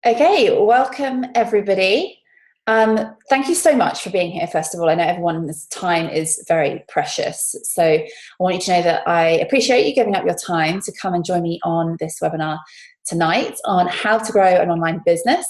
Okay, welcome everybody. Thank you so much for being here. First of all, I know everyone's time is very precious, so I want you to know that I appreciate you giving up your time to come and join me on this webinar tonight on how to grow an online business.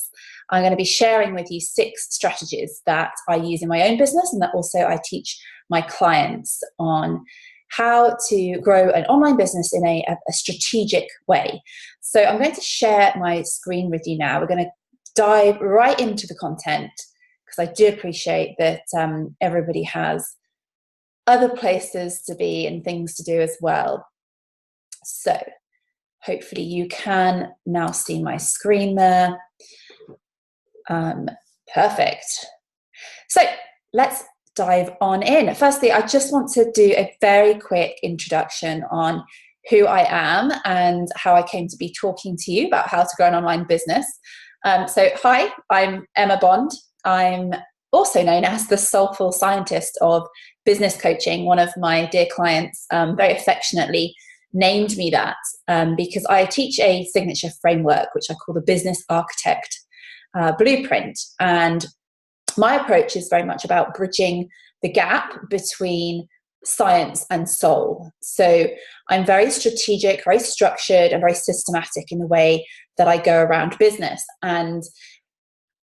I'm going to be sharing with you 6 strategies that I use in my own business and that also I teach my clients on how to grow an online business in a strategic way. So I'm going to share my screen with you now. We're going to dive right into the content because I do appreciate that everybody has other places to be and things to do as well. So hopefully you can now see my screen there. Perfect. So let's dive on in. Firstly, I just want to do a very quick introduction on who I am and how I came to be talking to you about how to grow an online business. So hi, I'm Emma Bond. I'm also known as the soulful scientist of business coaching. One of my dear clients very affectionately named me that because I teach a signature framework, which I call the Business Architect Blueprint. And my approach is very much about bridging the gap between science and soul. So I'm very strategic, very structured, and very systematic in the way that I go around business. And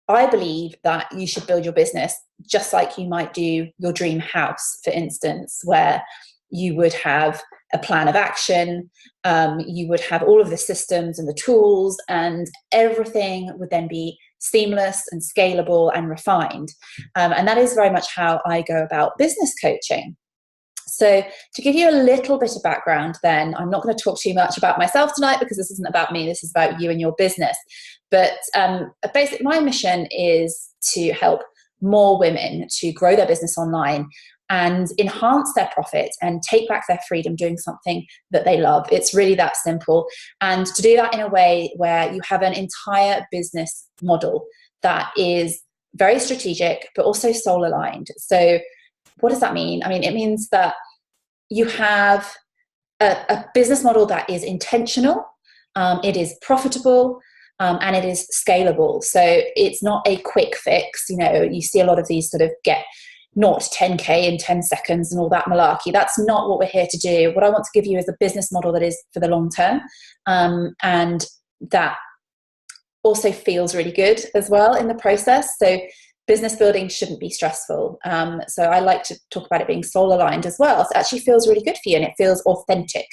I believe that you should build your business just like you might do your dream house, for instance, where you would have a plan of action, you would have all of the systems and the tools, and everything would then be seamless and scalable and refined. And that is very much how I go about business coaching. So to give you a little bit of background then, I'm not going to talk too much about myself tonight because this isn't about me, this is about you and your business. But basically my mission is to help more women to grow their business online and enhance their profit and take back their freedom doing something that they love. It's really that simple. And to do that in a way where you have an entire business model that is very strategic, but also soul aligned. So what does that mean? I mean, it means that you have a business model that is intentional, it is profitable, and it is scalable. So it's not a quick fix. You know, you see a lot of these sort of get 0 to 10K in 10 seconds and all that malarkey. That's not what we're here to do. What I want to give you is a business model that is for the long term, and that also feels really good as well in the process. So business building shouldn't be stressful. So I like to talk about it being soul aligned as well. So it actually feels really good for you and it feels authentic.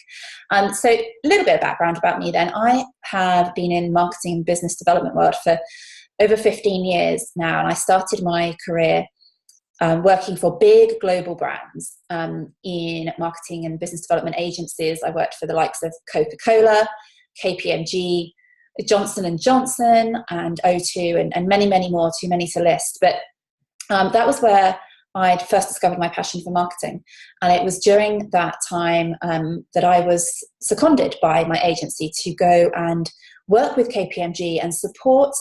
So a little bit of background about me then. I have been in marketing and business development world for over 15 years now. And I started my career working for big global brands in marketing and business development agencies. I worked for the likes of Coca-Cola, KPMG, Johnson & Johnson and O2 and many, many more, too many to list. But that was where I'd first discovered my passion for marketing. And it was during that time that I was seconded by my agency to go and work with KPMG and support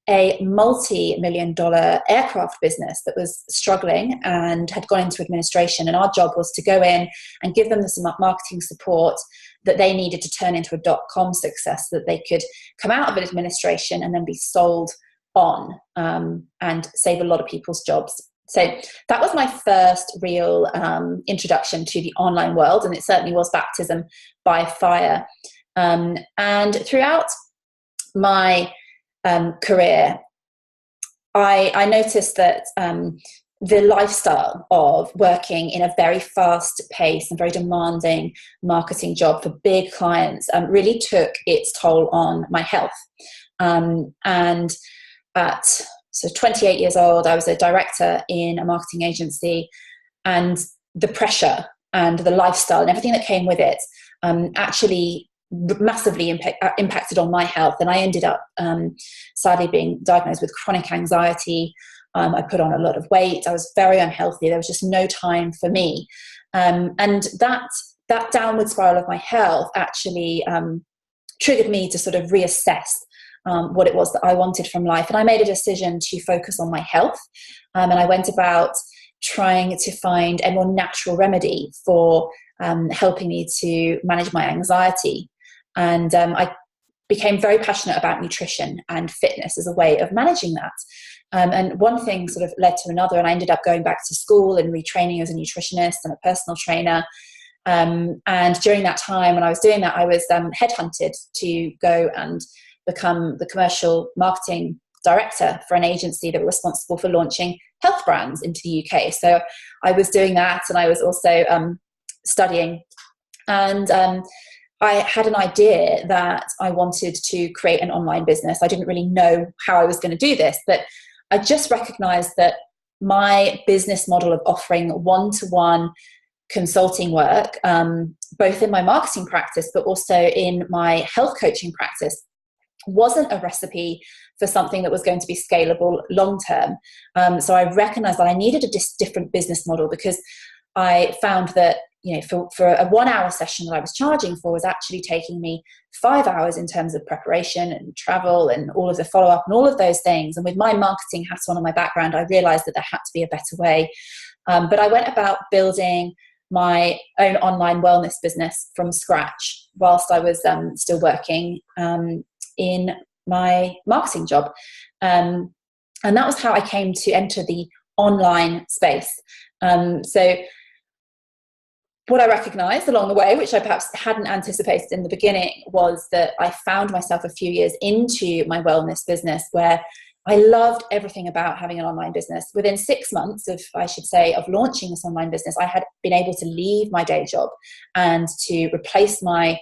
a multi-million-dollar aircraft business that was struggling and had gone into administration. And our job was to go in and give them some marketing support that they needed to turn into a .com success so that they could come out of administration and then be sold on and save a lot of people's jobs. So that was my first real introduction to the online world, and it certainly was baptism by fire. And throughout my career, I noticed that the lifestyle of working in a very fast paced and very demanding marketing job for big clients really took its toll on my health. And at 28 years old, I was a director in a marketing agency, and the pressure and the lifestyle and everything that came with it actually massively impacted on my health. And I ended up sadly being diagnosed with chronic anxiety, I put on a lot of weight. I was very unhealthy. There was just no time for me. And that downward spiral of my health actually triggered me to sort of reassess what it was that I wanted from life. And I made a decision to focus on my health. And I went about trying to find a more natural remedy for helping me to manage my anxiety. And I became very passionate about nutrition and fitness as a way of managing that. And one thing sort of led to another, and I ended up going back to school and retraining as a nutritionist and a personal trainer. And during that time when I was doing that, I was headhunted to go and become the commercial marketing director for an agency that were responsible for launching health brands into the UK. So I was doing that, and I was also studying. And I had an idea that I wanted to create an online business. I didn't really know how I was going to do this, but I just recognized that my business model of offering one-to-one consulting work, both in my marketing practice, but also in my health coaching practice, wasn't a recipe for something that was going to be scalable long term. So I recognized that I needed a different business model, because I found that, you know, for a 1 hour session that I was charging for was actually taking me 5 hours in terms of preparation and travel and all of the follow-up and all of those things. And with my marketing hat on in my background, I realized that there had to be a better way. But I went about building my own online wellness business from scratch whilst I was still working in my marketing job. And that was how I came to enter the online space. So what I recognized along the way, which I perhaps hadn't anticipated in the beginning, was that I found myself a few years into my wellness business where I loved everything about having an online business. Within 6 months of, I should say, of launching this online business, I had been able to leave my day job and to replace my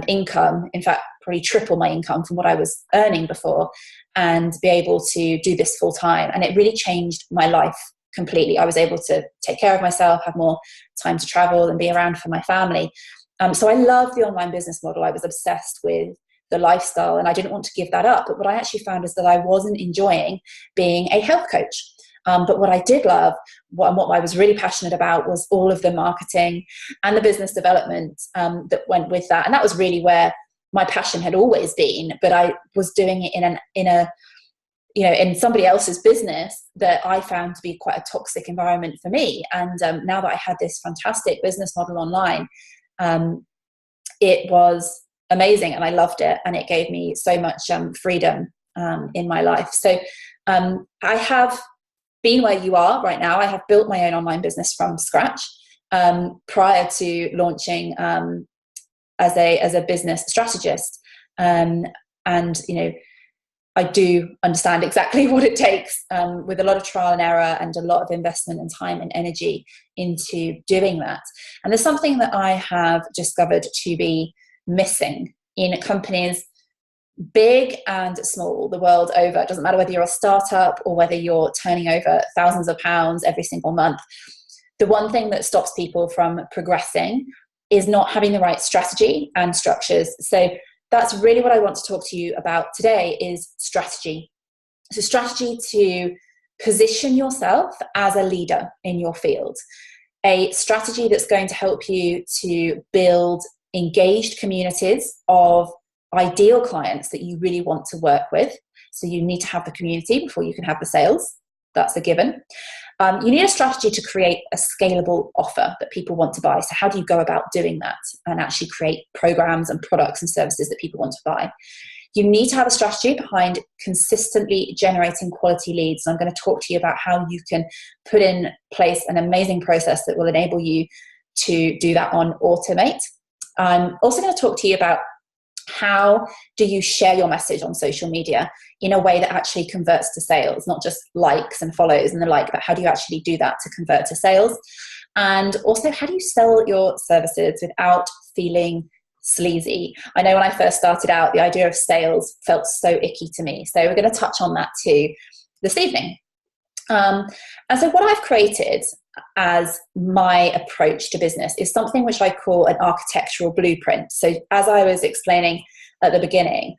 income, in fact, probably triple my income from what I was earning before, and be able to do this full time. And it really changed my life completely. I was able to take care of myself, have more time to travel and be around for my family. So I love the online business model. I was obsessed with the lifestyle, and I didn't want to give that up. But what I actually found is that I wasn't enjoying being a health coach. But what I did love, what I was really passionate about, was all of the marketing and the business development that went with that. And that was really where my passion had always been. But I was doing it in somebody else's business that I found to be quite a toxic environment for me. And now that I had this fantastic business model online, it was amazing, and I loved it, and it gave me so much freedom in my life. So I have been where you are right now. I have built my own online business from scratch prior to launching as a business strategist, and you know, I do understand exactly what it takes with a lot of trial and error and a lot of investment and time and energy into doing that. And there's something that I have discovered to be missing in companies big and small the world over. It doesn't matter whether you're a startup or whether you're turning over thousands of pounds every single month. The one thing that stops people from progressing is not having the right strategy and structures. So that's really what I want to talk to you about today, is strategy. So strategy to position yourself as a leader in your field. A strategy that's going to help you to build engaged communities of ideal clients that you really want to work with. So you need to have the community before you can have the sales. That's a given. You need a strategy to create a scalable offer that people want to buy. So how do you go about doing that and actually create programs and products and services that people want to buy? You need to have a strategy behind consistently generating quality leads. I'm going to talk to you about how you can put in place an amazing process that will enable you to do that on Automate. I'm also going to talk to you about how do you share your message on social media in a way that actually converts to sales, not just likes and follows and the like, but how do you actually do that to convert to sales? And also, how do you sell your services without feeling sleazy? I know when I first started out, the idea of sales felt so icky to me. So we're going to touch on that too this evening. And so what I've created as my approach to business is something which I call an architectural blueprint. So as I was explaining at the beginning,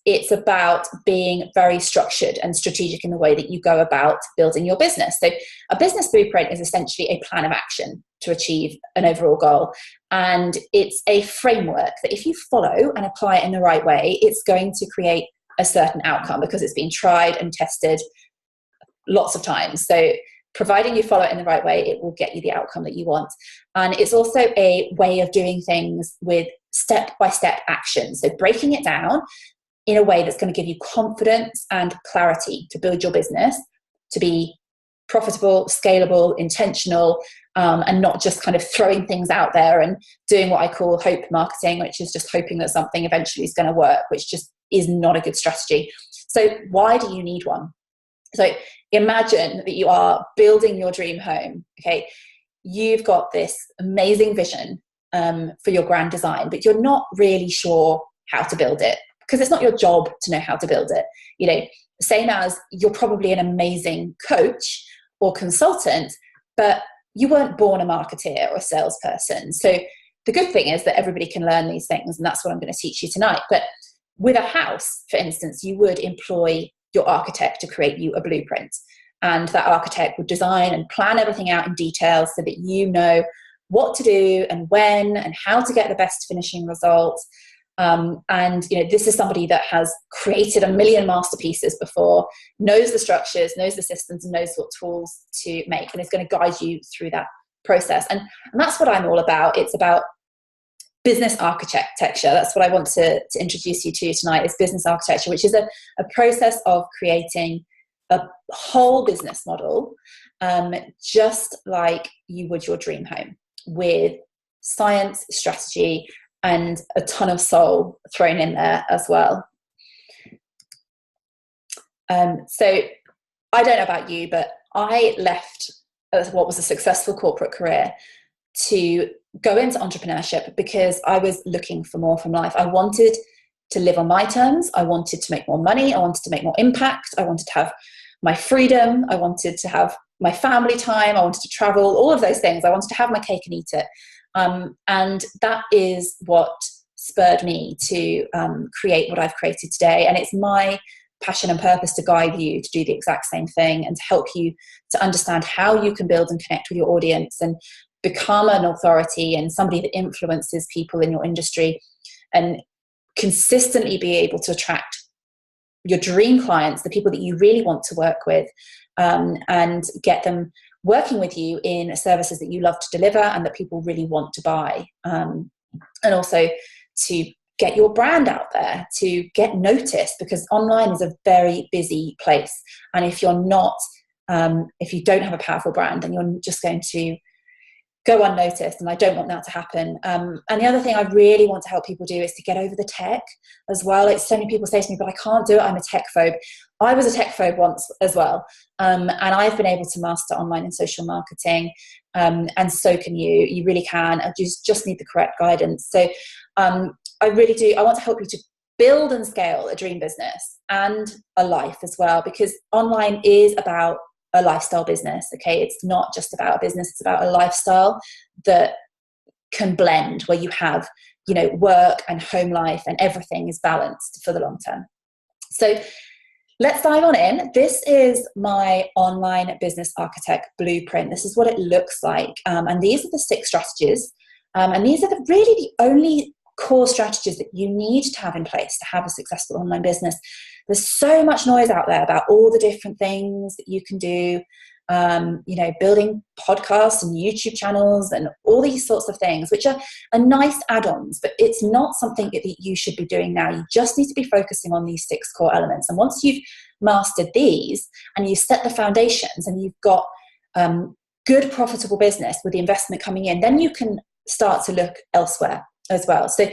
it's about being very structured and strategic in the way that you go about building your business. So a business blueprint is essentially a plan of action to achieve an overall goal. And it's a framework that if you follow and apply it in the right way, it's going to create a certain outcome because it's been tried and tested lots of times. So providing you follow it in the right way, it will get you the outcome that you want. And it's also a way of doing things with step-by-step action. So breaking it down in a way that's going to give you confidence and clarity to build your business, to be profitable, scalable, intentional, and not just kind of throwing things out there and doing what I call hope marketing, which is just hoping that something eventually is going to work, which just is not a good strategy. So why do you need one? So imagine that you are building your dream home, okay? You've got this amazing vision for your grand design, but you're not really sure how to build it because it's not your job to know how to build it. You know, same as you're probably an amazing coach or consultant, but you weren't born a marketeer or a salesperson. So the good thing is that everybody can learn these things, and that's what I'm going to teach you tonight. But with a house, for instance, you would employ your architect to create you a blueprint. And that architect would design and plan everything out in detail so that you know what to do and when and how to get the best finishing results. And you know, this is somebody that has created a million masterpieces before, knows the structures, knows the systems, and knows what tools to make, and is going to guide you through that process. And that's what I'm all about. It's about business architecture. That's what I want to introduce you to tonight, is business architecture, which is a process of creating a whole business model, just like you would your dream home, with science, strategy, and a ton of soul thrown in there as well. So I don't know about you, but I left what was a successful corporate career to go into entrepreneurship because I was looking for more from life. I wanted to live on my terms. I wanted to make more money. I wanted to make more impact. I wanted to have my freedom. I wanted to have my family time. I wanted to travel, all of those things. I wanted to have my cake and eat it. And that is what spurred me to create what I've created today. And it's my passion and purpose to guide you to do the exact same thing and to help you to understand how you can build and connect with your audience and become an authority and somebody that influences people in your industry and consistently be able to attract your dream clients, the people that you really want to work with, and get them working with you in services that you love to deliver and that people really want to buy. And also to get your brand out there, to get noticed, because online is a very busy place. And if you're not, if you don't have a powerful brand, then you're just going to go unnoticed, and I don't want that to happen. And the other thing I really want to help people do is to get over the tech as well. It's so many people say to me, but I can't do it, I'm a tech phobe. I was a tech phobe once as well. And I've been able to master online and social marketing, and so can you. You really can. You just need the correct guidance. So I really do. I want to help you to build and scale a dream business and a life as well, because online is about a lifestyle business. Okay, it's not just about a business, it's about a lifestyle that can blend, where you have, you know, work and home life and everything is balanced for the long term. So let's dive on in. This is my online business architect blueprint. This is what it looks like, and these are the 6 strategies, and these are really the only core strategies that you need to have in place to have a successful online business. There's so much noise out there about all the different things that you can do, you know, building podcasts and YouTube channels and all these sorts of things, which are nice add-ons, but it's not something that you should be doing now. You just need to be focusing on these 6 core elements. And once you've mastered these and you set the foundations and you've got good profitable business with the investment coming in, then you can start to look elsewhere as well. So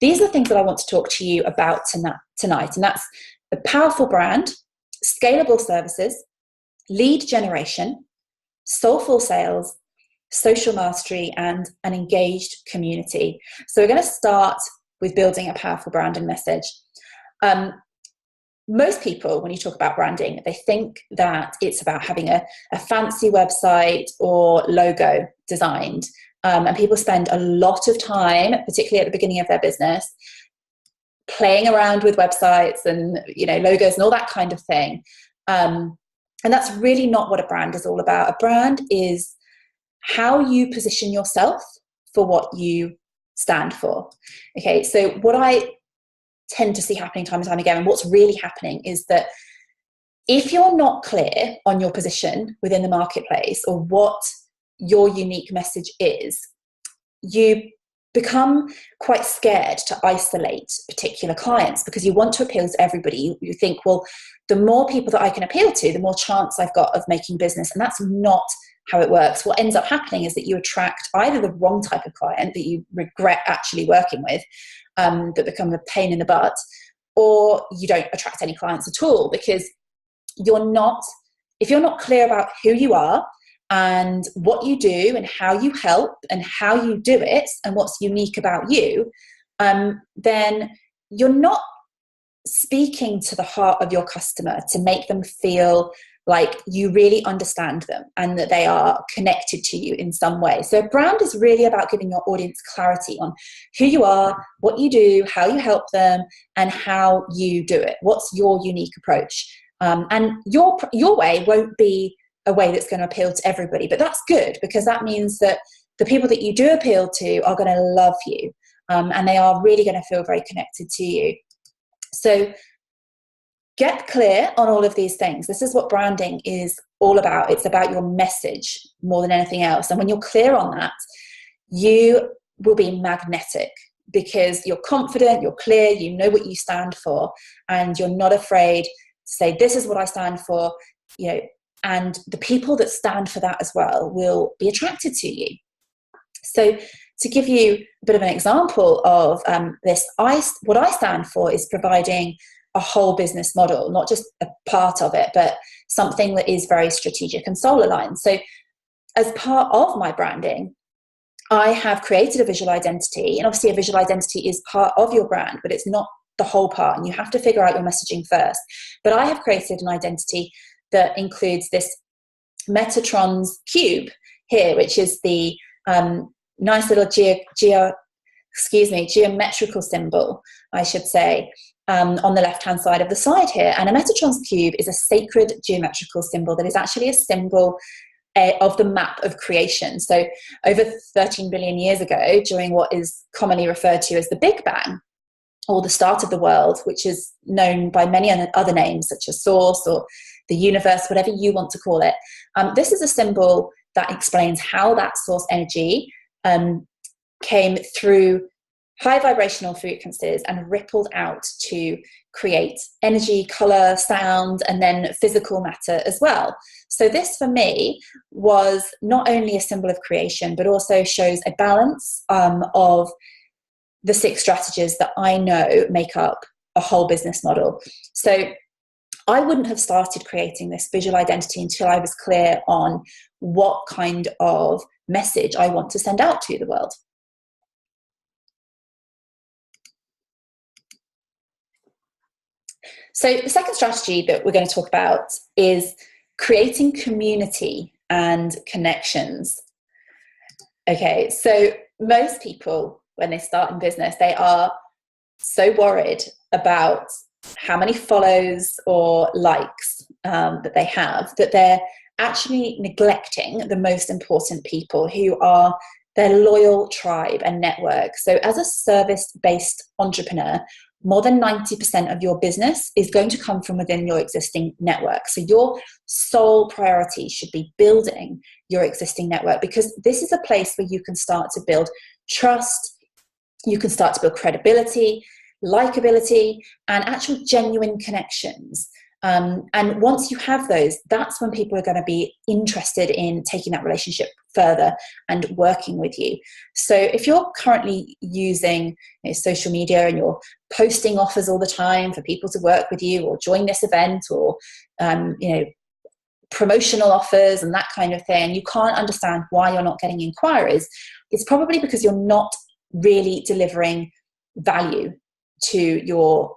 these are the things that I want to talk to you about tonight, and that's the powerful brand, scalable services, lead generation, soulful sales, social mastery, and an engaged community. So we're going to start with building a powerful brand and message. Most people, when you talk about branding, they think that it's about having a fancy website or logo designed. And people spend a lot of time, particularly at the beginning of their business, playing around with websites and, logos and all that kind of thing. And that's really not what a brand is all about. A brand is how you position yourself for what you stand for. Okay, so what I tend to see happening time and time again, and what's really happening, is that if you're not clear on your position within the marketplace or what your unique message is, you become quite scared to isolate particular clients because you want to appeal to everybody. You think, well, the more people that I can appeal to, the more chance I've got of making business. And that's not how it works. What ends up happening is that you attract either the wrong type of client that you regret actually working with, that become a pain in the butt, or you don't attract any clients at all because if you're not clear about who you are and what you do and how you help and how you do it and what's unique about you, then you're not speaking to the heart of your customer to make them feel like you really understand them and that they are connected to you in some way. So a brand is really about giving your audience clarity on who you are, what you do, how you help them, and how you do it. What's your unique approach? And your way won't be a way that's going to appeal to everybody, but that's good because that means that the people that you do appeal to are going to love you, and they are really going to feel very connected to you. So get clear on all of these things. This is what branding is all about. It's about your message more than anything else. And when you're clear on that, you will be magnetic because you're confident, you're clear, you know what you stand for, and you're not afraid to say, this is what I stand for, and the people that stand for that as well will be attracted to you. So to give you a bit of an example of this, what I stand for is providing a whole business model, not just a part of it, but something that is very strategic and soul aligned. So as part of my branding, I have created a visual identity, and obviously a visual identity is part of your brand, but it's not the whole part, and you have to figure out your messaging first. But I have created an identity that includes this Metatron's cube here, which is the nice little geometrical symbol, I should say, on the left-hand side of the slide here. And a Metatron's cube is a sacred geometrical symbol that is actually a symbol of the map of creation. So over 13 billion years ago, during what is commonly referred to as the Big Bang, or the start of the world, which is known by many other names, such as source or the universe, whatever you want to call it. This is a symbol that explains how that source energy came through high vibrational frequencies and rippled out to create energy, color, sound, and then physical matter as well. So this for me was not only a symbol of creation, but also shows a balance of the 6 strategies that I know make up a whole business model. So I wouldn't have started creating this visual identity until I was clear on what kind of message I want to send out to the world. So the second strategy that we're going to talk about is creating community and connections. Okay, so most people, when they start in business, they are so worried about how many follows or likes that they have, that they're actually neglecting the most important people, who are their loyal tribe and network. So as a service-based entrepreneur, more than 90% of your business is going to come from within your existing network. So your sole priority should be building your existing network, because this is a place where you can start to build trust, you can start to build credibility, likability, and actual genuine connections. And once you have those, that's when people are going to be interested in taking that relationship further and working with you. So if you're currently using social media and you're posting offers all the time for people to work with you or join this event, or promotional offers and that kind of thing, and you can't understand why you're not getting inquiries, it's probably because you're not really delivering value to your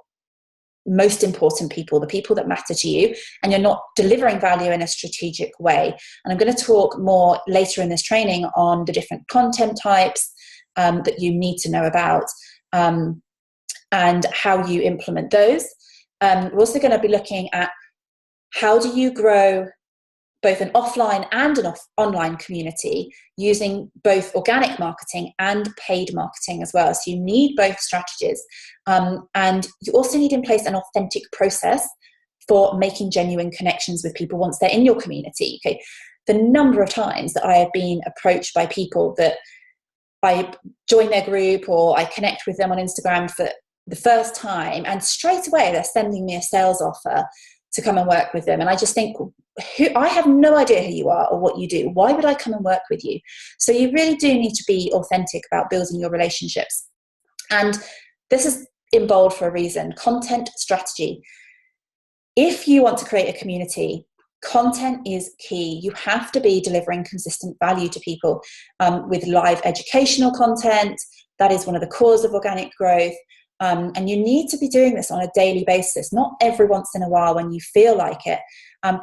most important people, the people that matter to you, and you're not delivering value in a strategic way. And I'm going to talk more later in this training on the different content types that you need to know about. and how you implement those. We're also going to be looking at how do you grow both an offline and an online community using both organic marketing and paid marketing as well. So you need both strategies. And you also need in place an authentic process for making genuine connections with people once they're in your community. Okay, the number of times that I have been approached by people that I join their group or I connect with them on Instagram for the first time, and straight away they're sending me a sales offer to come and work with them. And I just think, I have no idea who you are or what you do. Why would I come and work with you? So you really do need to be authentic about building your relationships. And this is in bold for a reason. Content strategy. If you want to create a community, content is key. You have to be delivering consistent value to people with live educational content. That is one of the cores of organic growth. And you need to be doing this on a daily basis, not every once in a while when you feel like it.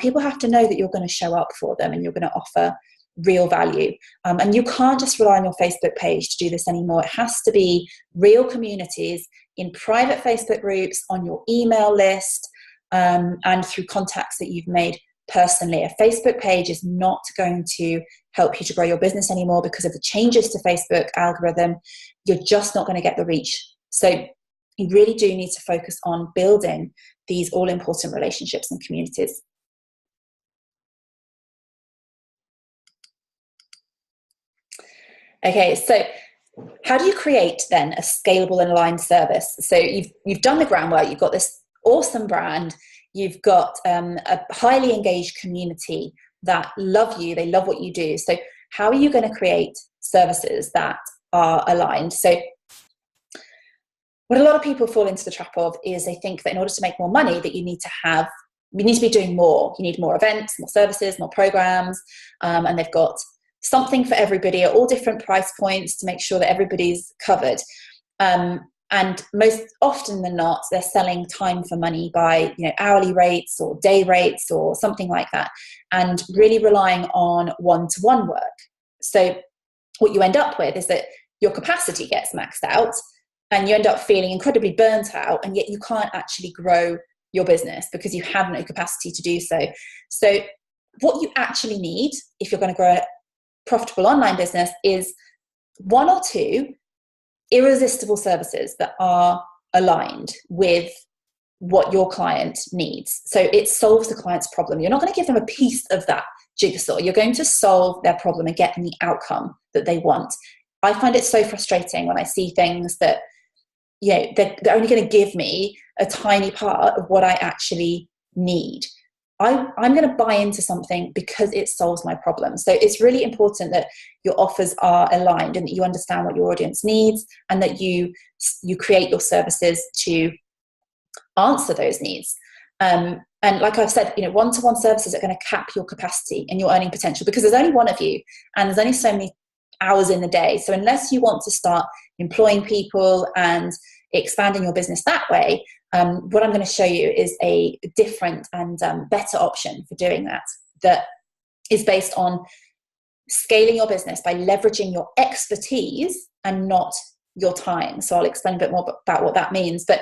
People have to know that you're going to show up for them and you're going to offer real value. And you can't just rely on your Facebook page to do this anymore. It has to be real communities in private Facebook groups, on your email list, and through contacts that you've made personally. A Facebook page is not going to help you to grow your business anymore because of the changes to Facebook algorithm. You're just not going to get the reach. So you really do need to focus on building these all-important relationships and communities. Okay, so how do you create then a scalable and aligned service? So you've done the groundwork, you've got this awesome brand, you've got a highly engaged community that love you, they love what you do. So how are you going to create services that are aligned? So what a lot of people fall into the trap of is they think that in order to make more money that you need to be doing more. You need more events, more services, more programs, and they've got something for everybody at all different price points to make sure that everybody's covered. And most often than not, they're selling time for money by hourly rates or day rates or something like that, and really relying on one-to-one work. So what you end up with is that your capacity gets maxed out, and you end up feeling incredibly burnt out, and yet you can't actually grow your business because you have no capacity to do so. So what you actually need if you're going to grow a profitable online business is one or two irresistible services that are aligned with what your client needs. So it solves the client's problem. You're not going to give them a piece of that jigsaw. You're going to solve their problem and get them the outcome that they want. I find it so frustrating when I see things that they're only going to give me a tiny part of what I actually need. I'm going to buy into something because it solves my problem. So it's really important that your offers are aligned and that you understand what your audience needs, and that you create your services to answer those needs. And like I've said, one-to-one services are going to cap your capacity and your earning potential because there's only one of you and there's only so many hours in the day. So unless you want to start employing people and expanding your business that way, what I'm going to show you is a different and better option for doing that is based on scaling your business by leveraging your expertise and not your time. So I'll explain a bit more about what that means. But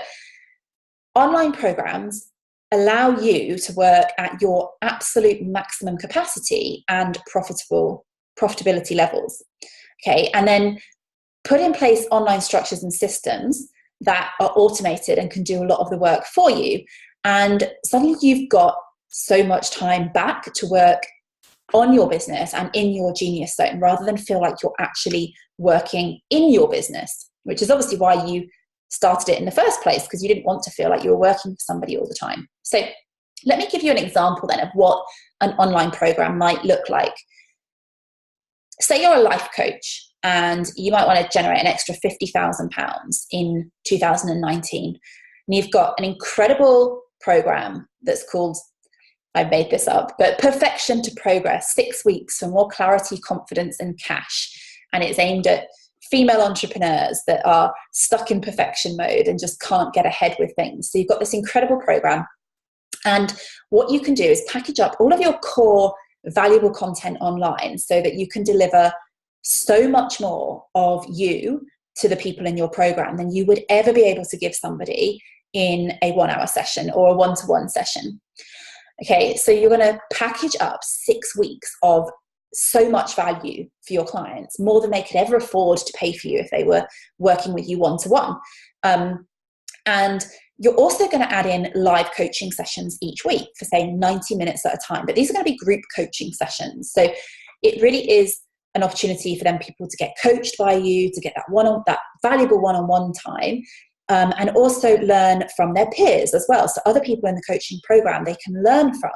online programs allow you to work at your absolute maximum capacity and profitability levels. Okay, and then put in place online structures and systems that are automated and can do a lot of the work for you. And suddenly you've got so much time back to work on your business and in your genius zone, rather than feel like you're actually working in your business, which is obviously why you started it in the first place, because you didn't want to feel like you were working for somebody all the time. So let me give you an example then of what an online program might look like. Say you're a life coach and you might want to generate an extra £50,000 in 2019. And you've got an incredible program that's called, I made this up, but Perfection to Progress, 6 weeks for more clarity, confidence, and cash. And it's aimed at female entrepreneurs that are stuck in perfection mode and just can't get ahead with things. So you've got this incredible program. And what you can do is package up all of your core valuable content online so that you can deliver so much more of you to the people in your program than you would ever be able to give somebody in a 1 hour session or a one-to-one session. Okay, so you're going to package up 6 weeks of so much value for your clients, more than they could ever afford to pay for you if they were working with you one-to-one. And you're also going to add in live coaching sessions each week for, say, 90 minutes at a time. But these are going to be group coaching sessions. So it really is an opportunity for them people to get coached by you, to get that valuable one-on-one time, and also learn from their peers as well. So other people in the coaching program they can learn from.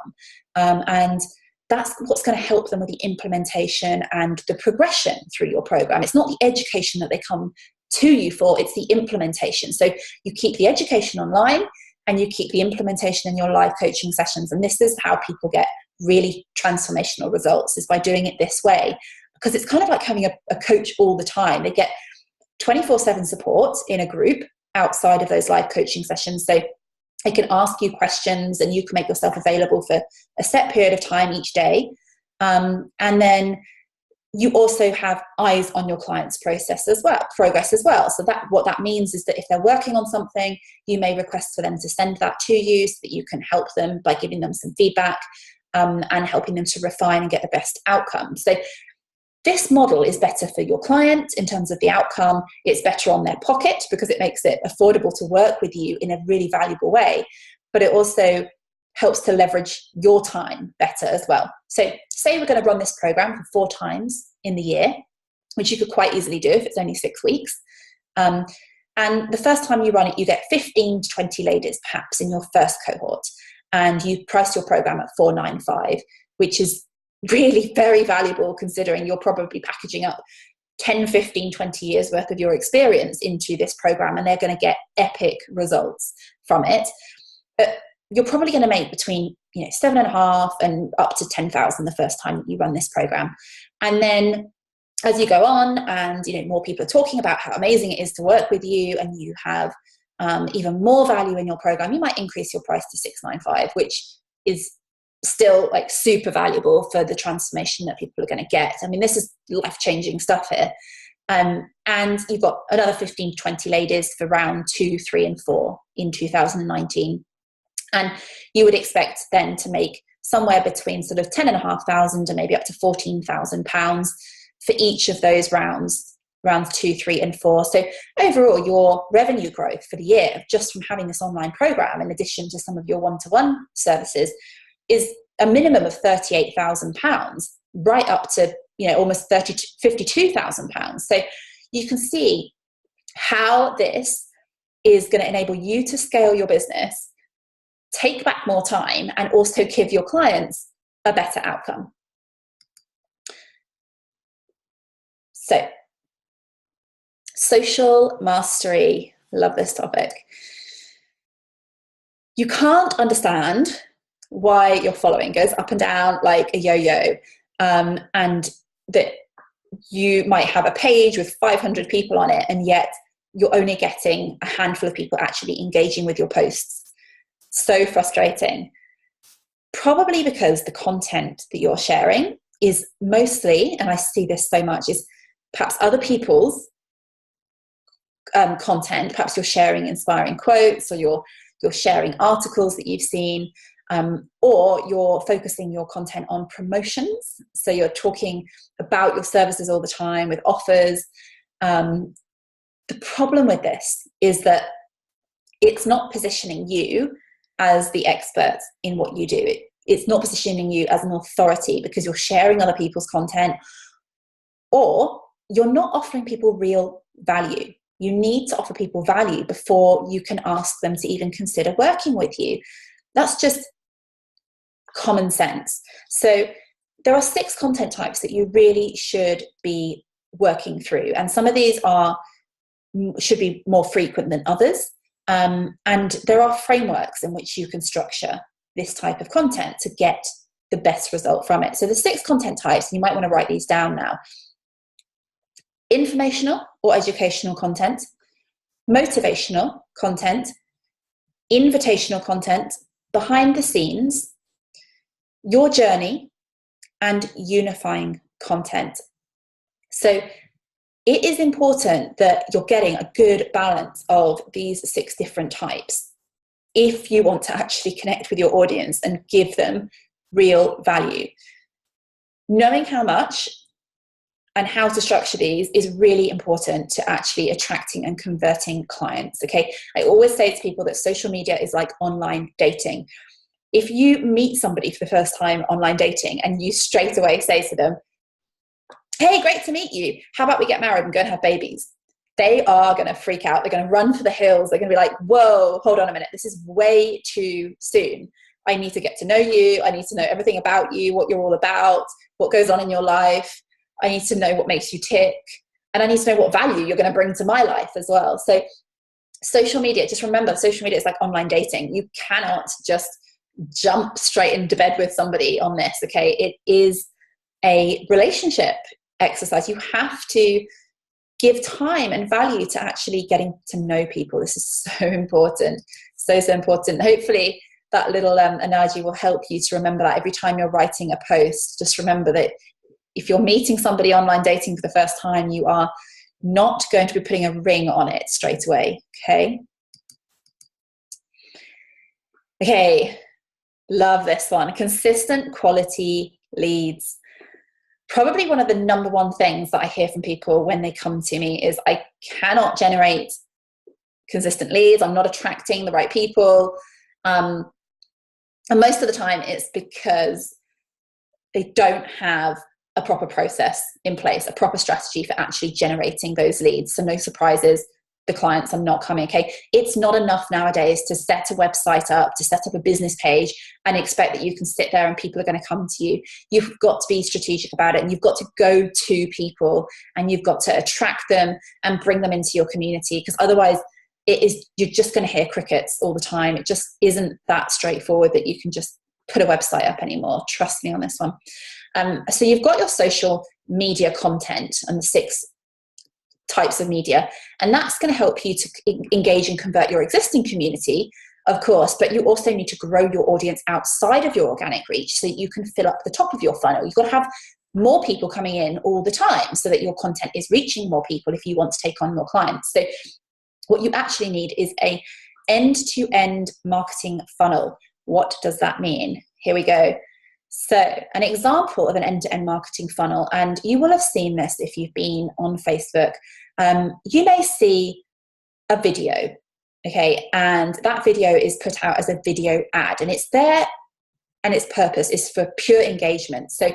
And that's what's going to help them with the implementation and the progression through your program. It's not the education that they come to you for, it's the implementation. So you keep the education online and you keep the implementation in your live coaching sessions. And this is how people get really transformational results, is by doing it this way. Because it's kind of like having a coach all the time. They get 24/7 support in a group outside of those live coaching sessions. So they can ask you questions and you can make yourself available for a set period of time each day. And then you also have eyes on your client's progress as well. So what that means is that if they're working on something, you may request for them to send that to you so that you can help them by giving them some feedback, and helping them to refine and get the best outcome. So this model is better for your client in terms of the outcome. It's better on their pocket because it makes it affordable to work with you in a really valuable way. But it also helps to leverage your time better as well. So say we're going to run this program for 4 times in the year, which you could quite easily do if it's only 6 weeks. And the first time you run it, you get 15 to 20 ladies perhaps in your first cohort. And you price your program at $495, which is really very valuable considering you're probably packaging up 10, 15, 20 years worth of your experience into this program, and they're going to get epic results from it. But you're probably going to make between 7.5 and up to 10,000 the first time that you run this program. And then as you go on and more people are talking about how amazing it is to work with you, and you have even more value in your program, you might increase your price to $695, which is still like super valuable for the transformation that people are going to get. I mean, this is life-changing stuff here. And you've got another 15 to 20 ladies for round 2, 3, and 4 in 2019. And you would expect then to make somewhere between sort of 10,500 and maybe up to £14,000 for each of those rounds 2, 3, and 4. So overall, your revenue growth for the year, just from having this online program, in addition to some of your one-to-one services, is a minimum of £38,000, right up to almost £52,000. So you can see how this is going to enable you to scale your business, take back more time, and also give your clients a better outcome. So, social mastery. Love this topic. You can't understand why your following goes up and down like a yo-yo, and that you might have a page with 500 people on it, and yet you're only getting a handful of people actually engaging with your posts. So frustrating. Probably because the content that you're sharing is mostly, and I see this so much, is perhaps other people's content. Perhaps you're sharing inspiring quotes, or you're sharing articles that you've seen, or you're focusing your content on promotions. So you're talking about your services all the time with offers. The problem with this is that it's not positioning you as the expert in what you do. It's not positioning you as an authority because you're sharing other people's content, or you're not offering people real value. You need to offer people value before you can ask them to even consider working with you. That's just common sense. So there are 6 content types that you really should be working through. And some of these should be more frequent than others. And there are frameworks in which you can structure this type of content to get the best result from it. So the 6 content types, you might want to write these down now: informational or educational content, motivational content, invitational content, behind the scenes, your journey, and unifying content. So it is important that you're getting a good balance of these 6 different types if you want to actually connect with your audience and give them real value. Knowing how much and how to structure these is really important to actually attracting and converting clients. Okay, I always say to people that social media is like online dating. If you meet somebody for the first time online dating and you straight away say to them, hey, great to meet you, how about we get married and go and have babies? They are going to freak out. They're going to run for the hills. They're going to be like, whoa, hold on a minute. This is way too soon. I need to get to know you. I need to know everything about you, what you're all about, what goes on in your life. I need to know what makes you tick. And I need to know what value you're going to bring to my life as well. So social media, just remember, social media is like online dating. You cannot just jump straight into bed with somebody on this, okay? It is a relationship exercise. You have to give time and value to actually getting to know people. This is so important, so important. Hopefully that little analogy will help you to remember that every time you're writing a post. Just remember that if you're meeting somebody online dating for the first time, you are not going to be putting a ring on it straight away, okay? Okay, love this one. Consistent quality leads. Probably one of the number one things that I hear from people when they come to me is, I cannot generate consistent leads. I'm not attracting the right people. And most of the time it's because they don't have a proper process in place, a proper strategy for actually generating those leads. So no surprises, the clients are not coming, okay? It's not enough nowadays to set a website up, to set up a business page and expect that you can sit there and people are going to come to you. You've got to be strategic about it, and you've got to go to people and you've got to attract them and bring them into your community, because otherwise you're just going to hear crickets all the time. It just isn't that straightforward that you can just put a website up anymore. Trust me on this one. So you've got your social media content and the 6 types of media, and that's going to help you to engage and convert your existing community, of course, but you also need to grow your audience outside of your organic reach so that you can fill up the top of your funnel. You've got to have more people coming in all the time so that your content is reaching more people if you want to take on more clients. So what you actually need is a end-to-end marketing funnel. What does that mean? Here we go. So an example of an end-to-end marketing funnel, and you will have seen this if you've been on Facebook, you may see a video, okay, and that video is put out as a video ad, and it's there, and its purpose is for pure engagement. So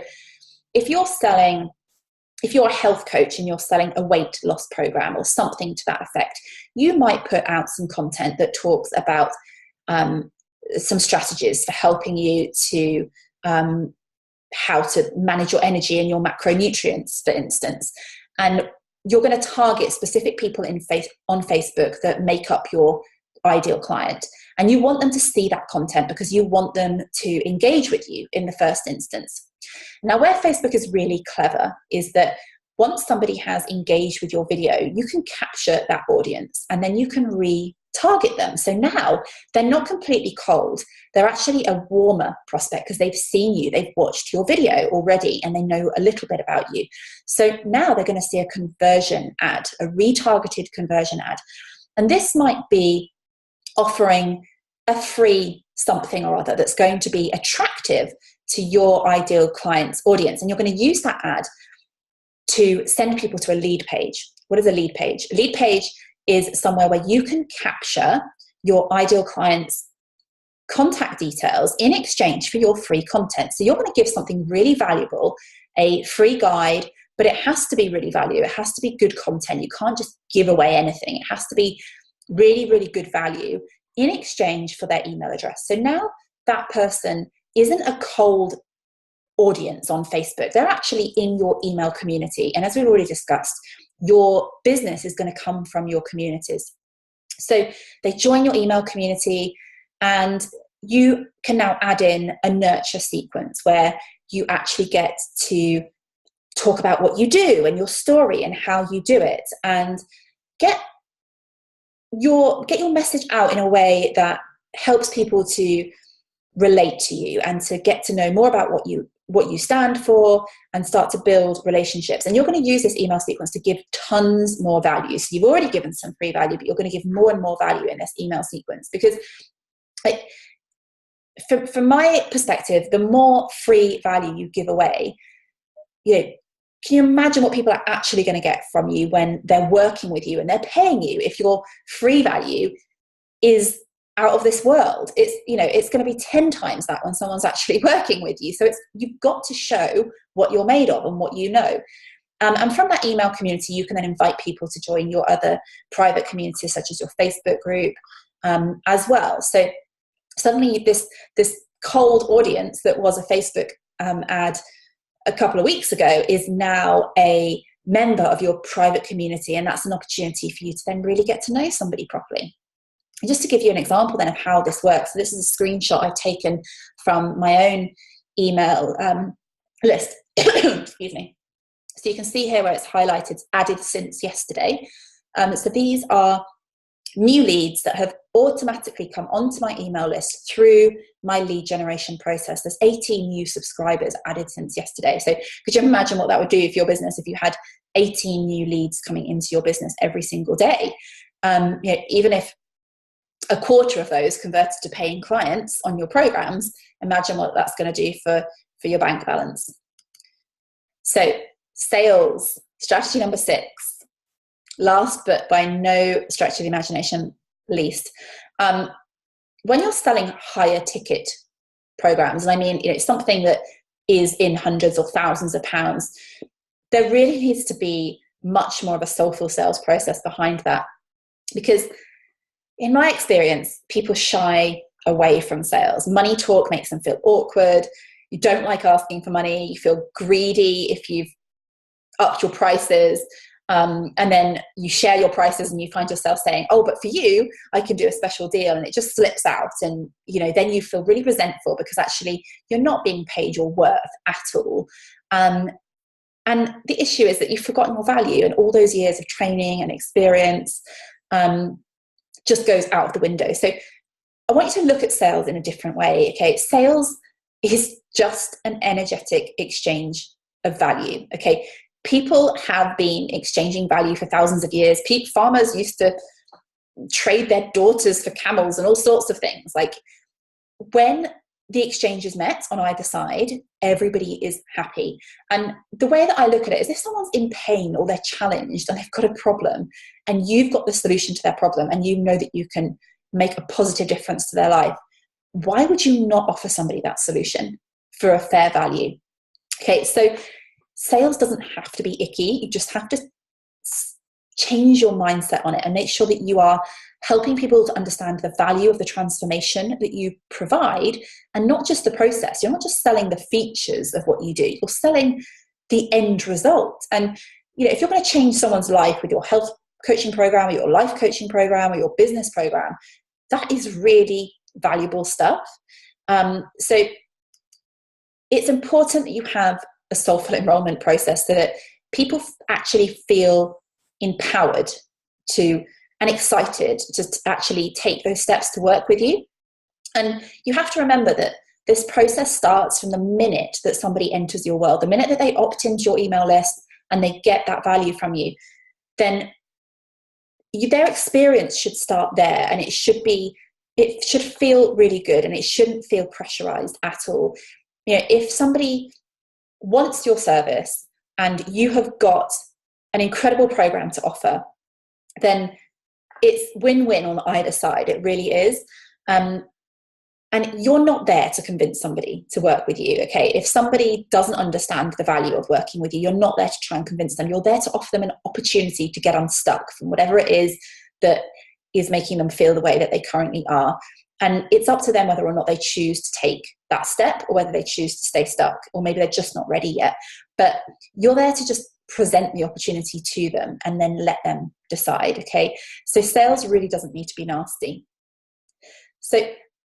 if you're a health coach and you're selling a weight loss program or something to that effect, you might put out some content that talks about some strategies for helping you to how to manage your energy and your macronutrients, for instance. And you're going to target specific people on Facebook that make up your ideal client. And you want them to see that content because you want them to engage with you in the first instance. Now, where Facebook is really clever is that once somebody has engaged with your video, you can capture that audience and then you can retarget them. So now they're not completely cold. They're actually a warmer prospect because they've seen you, they've watched your video already, and they know a little bit about you. So now they're going to see a conversion ad, a retargeted conversion ad. And this might be offering a free something or other that's going to be attractive to your ideal client's audience. And you're going to use that ad to send people to a lead page. What is a lead page? A lead page is somewhere where you can capture your ideal client's contact details in exchange for your free content. So you're going to give something really valuable, a free guide, but it has to be really valuable. It has to be good content. You can't just give away anything. It has to be really, really good value in exchange for their email address. So now that person isn't a cold audience on Facebook. They're actually in your email community. And as we've already discussed, your business is going to come from your communities. So they join your email community, and you can now add in a nurture sequence where you actually get to talk about what you do and your story and how you do it, and get your message out in a way that helps people to relate to you and to get to know more about what you what you stand for, and start to build relationships. And you're going to use this email sequence to give tons more value. So you've already given some free value, but you're going to give more and more value in this email sequence, because like, from my perspective, the more free value you give away, can you imagine what people are actually going to get from you when they're working with you and they're paying you? If your free value is out of this world, it's going to be 10 times that when someone's actually working with you. So you've got to show what you're made of and what you know. And from that email community, you can then invite people to join your other private communities, such as your Facebook group, as well. So suddenly this cold audience that was a Facebook ad a couple of weeks ago is now a member of your private community, and that's an opportunity for you to then really get to know somebody properly. And just to give you an example then of how this works, so this is a screenshot I've taken from my own email list. Excuse me. So you can see here where it's highlighted, added since yesterday. So these are new leads that have automatically come onto my email list through my lead generation process. There's 18 new subscribers added since yesterday. So could you imagine what that would do for your business if you had 18 new leads coming into your business every single day? Even if a quarter of those converted to paying clients on your programs, imagine what that's going to do for your bank balance. So sales, strategy number 6. Last but by no stretch of the imagination least, when you're selling higher ticket programs, and I mean something that is in hundreds or thousands of pounds, there really needs to be much more of a soulful sales process behind that. Because in my experience, people shy away from sales. Money talk makes them feel awkward. You don't like asking for money. You feel greedy if you've upped your prices. And then you share your prices and you find yourself saying, oh, but for you, I can do a special deal. And it just slips out. And, then you feel really resentful because actually you're not being paid your worth at all. And the issue is that you've forgotten your value, and all those years of training and experience just goes out of the window. So I want you to look at sales in a different way. Okay. Sales is just an energetic exchange of value. Okay. People have been exchanging value for thousands of years. Farmers used to trade their daughters for camels and all sorts of things. Like, when the exchange is met on either side, everybody is happy. And the way that I look at it is, if someone's in pain or they're challenged and they've got a problem and you've got the solution to their problem and you know that you can make a positive difference to their life, why would you not offer somebody that solution for a fair value? Okay, so sales doesn't have to be icky. You just have to change your mindset on it and make sure that you are helping people to understand the value of the transformation that you provide, and not just the process. You're not just selling the features of what you do, you're selling the end result. And if you're going to change someone's life with your health coaching program or your life coaching program or your business program, that is really valuable stuff. So it's important that you have a soulful enrollment process so that people actually feel empowered to and excited to actually take those steps to work with you. And you have to remember that this process starts from the minute that somebody enters your world. The minute that they opt into your email list and they get that value from you, then their experience should start there, and it should feel really good, and it shouldn't feel pressurized at all. If somebody wants your service and you have got an incredible program to offer, then it's win-win on either side. It really is. And you're not there to convince somebody to work with you. Okay. If somebody doesn't understand the value of working with you, you're not there to try and convince them. You're there to offer them an opportunity to get unstuck from whatever it is that is making them feel the way that they currently are. And it's up to them whether or not they choose to take that step, or whether they choose to stay stuck, or maybe they're just not ready yet. But you're there to just present the opportunity to them and then let them decide. Okay. So sales really doesn't need to be nasty. So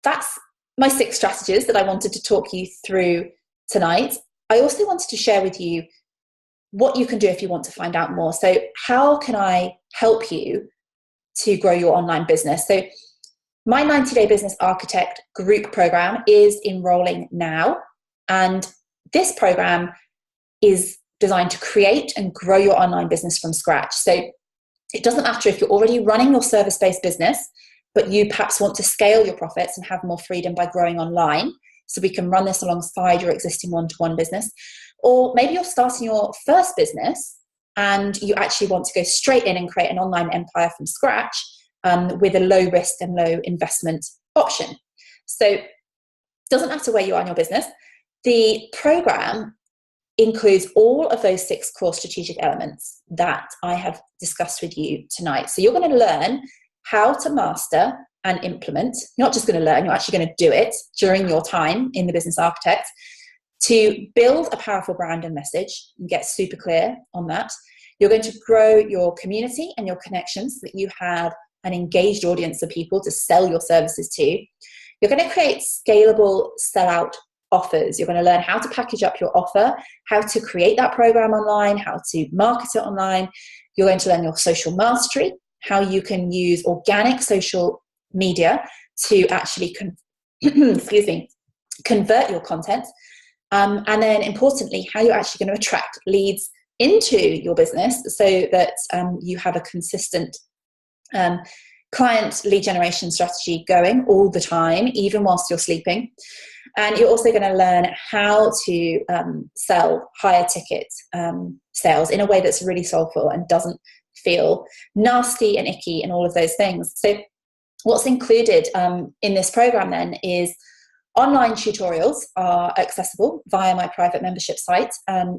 that's my 6 strategies that I wanted to talk you through tonight. I also wanted to share with you what you can do if you want to find out more. So how can I help you to grow your online business? So my 90-day business architect group program is enrolling now, and this program is designed to create and grow your online business from scratch. So it doesn't matter if you're already running your service-based business, but you perhaps want to scale your profits and have more freedom by growing online. So we can run this alongside your existing one-to-one business. Or maybe you're starting your first business and you actually want to go straight in and create an online empire from scratch with a low risk and low investment option. So it doesn't matter where you are in your business. The program includes all of those 6 core strategic elements that I have discussed with you tonight. So you're going to learn how to master and implement. You're not just going to learn, you're actually going to do it during your time in the Business Architect to build a powerful brand and message and get super clear on that. You're going to grow your community and your connections so that you have an engaged audience of people to sell your services to. You're going to create scalable sellout offers. You're going to learn how to package up your offer, how to create that program online, how to market it online. You're going to learn your social mastery, how you can use organic social media to actually convert your content. And then importantly, how you're actually going to attract leads into your business so that you have a consistent client lead generation strategy going all the time, even whilst you're sleeping. And you're also going to learn how to sell higher ticket sales in a way that's really soulful and doesn't feel nasty and icky and all of those things. So what's included in this program then is online tutorials are accessible via my private membership site.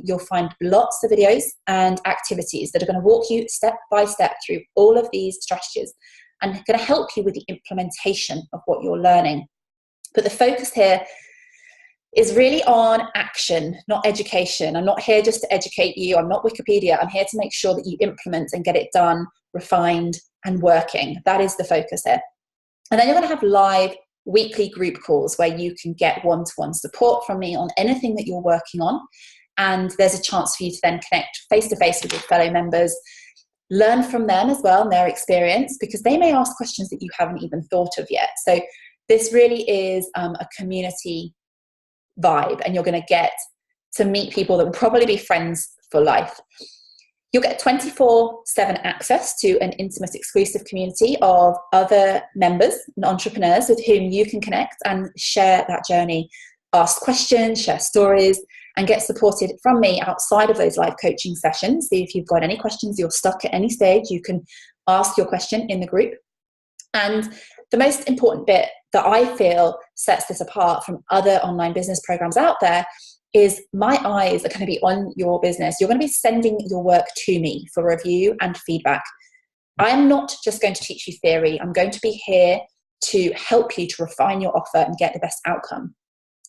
You'll find lots of videos and activities that are going to walk you step by step through all of these strategies and going to help you with the implementation of what you're learning. But the focus here is really on action, not education. I'm not here just to educate you. I'm not Wikipedia. I'm here to make sure that you implement and get it done, refined and working. That is the focus here. And then you're going to have live weekly group calls where you can get one-to-one support from me on anything that you're working on. And there's a chance for you to then connect face-to-face with your fellow members, learn from them as well and their experience, because they may ask questions that you haven't even thought of yet. So this really is a community vibe, and you're going to get to meet people that will probably be friends for life. You'll get 24/7 access to an intimate, exclusive community of other members and entrepreneurs with whom you can connect and share that journey, ask questions, share stories, and get supported from me outside of those live coaching sessions. So if you've got any questions, you're stuck at any stage, you can ask your question in the group. And the most important bit that I feel sets this apart from other online business programs out there is my eyes are going to be on your business. You're going to be sending your work to me for review and feedback. I'm not just going to teach you theory. I'm going to be here to help you to refine your offer and get the best outcome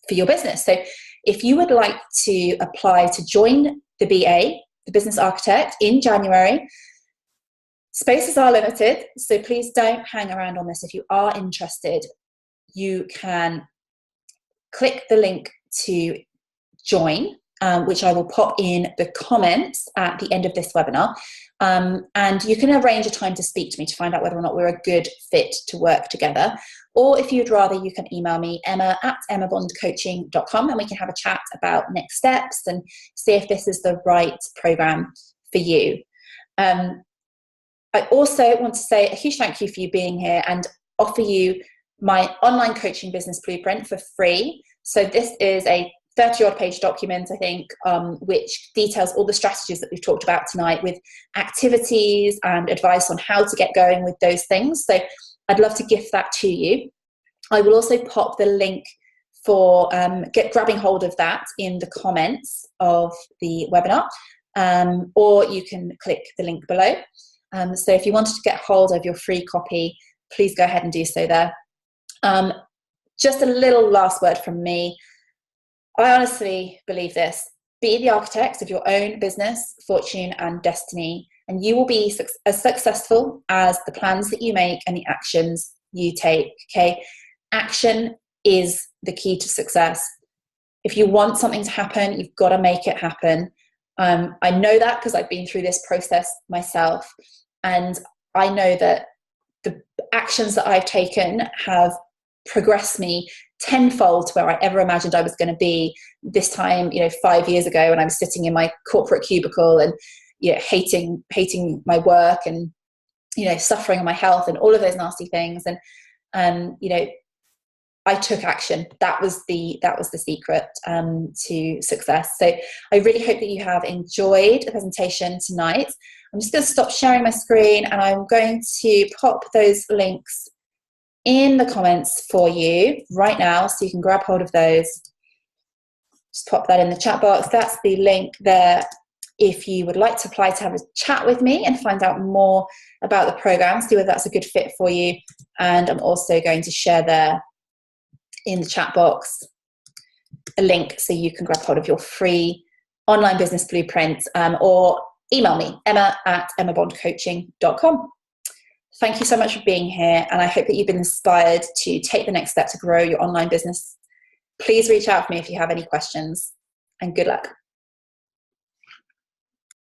for your business. So if you would like to apply to join the BA, the Business Architect, in January, spaces are limited, so please don't hang around on this. If you are interested, you can click the link to join, which I will pop in the comments at the end of this webinar. And you can arrange a time to speak to me to find out whether or not we're a good fit to work together. Or if you'd rather, you can email me, emma@emmabondcoaching.com, and we can have a chat about next steps and see if this is the right program for you. I also want to say a huge thank you for you being here and offer you my online coaching business blueprint for free. So this is a 30-odd page document, I think, which details all the strategies that we've talked about tonight with activities and advice on how to get going with those things. So I'd love to gift that to you. I will also pop the link for grabbing hold of that in the comments of the webinar, or you can click the link below. So if you wanted to get hold of your free copy, please go ahead and do so there. Just a little last word from me. I honestly believe this. Be the architect of your own business, fortune, and destiny, and you will be as successful as the plans that you make and the actions you take, okay? Action is the key to success. If you want something to happen, you've got to make it happen. I know that because I've been through this process myself, and I know that the actions that I've taken have progress me tenfold to where I ever imagined I was going to be this time, 5 years ago, when I was sitting in my corporate cubicle and, hating my work and, suffering on my health and all of those nasty things. And I took action. That was the secret to success. So I really hope that you have enjoyed the presentation tonight. I'm just going to stop sharing my screen, and I'm going to pop those links in the comments for you right now, so you can grab hold of those. Just pop that in the chat box. That's the link there if you would like to apply to have a chat with me and find out more about the program, see whether that's a good fit for you. And I'm also going to share there in the chat box a link so you can grab hold of your free online business blueprint, or email me, emma@emmabondcoaching.com. Thank you so much for being here, and I hope that you've been inspired to take the next step to grow your online business. Please reach out to me if you have any questions, and good luck.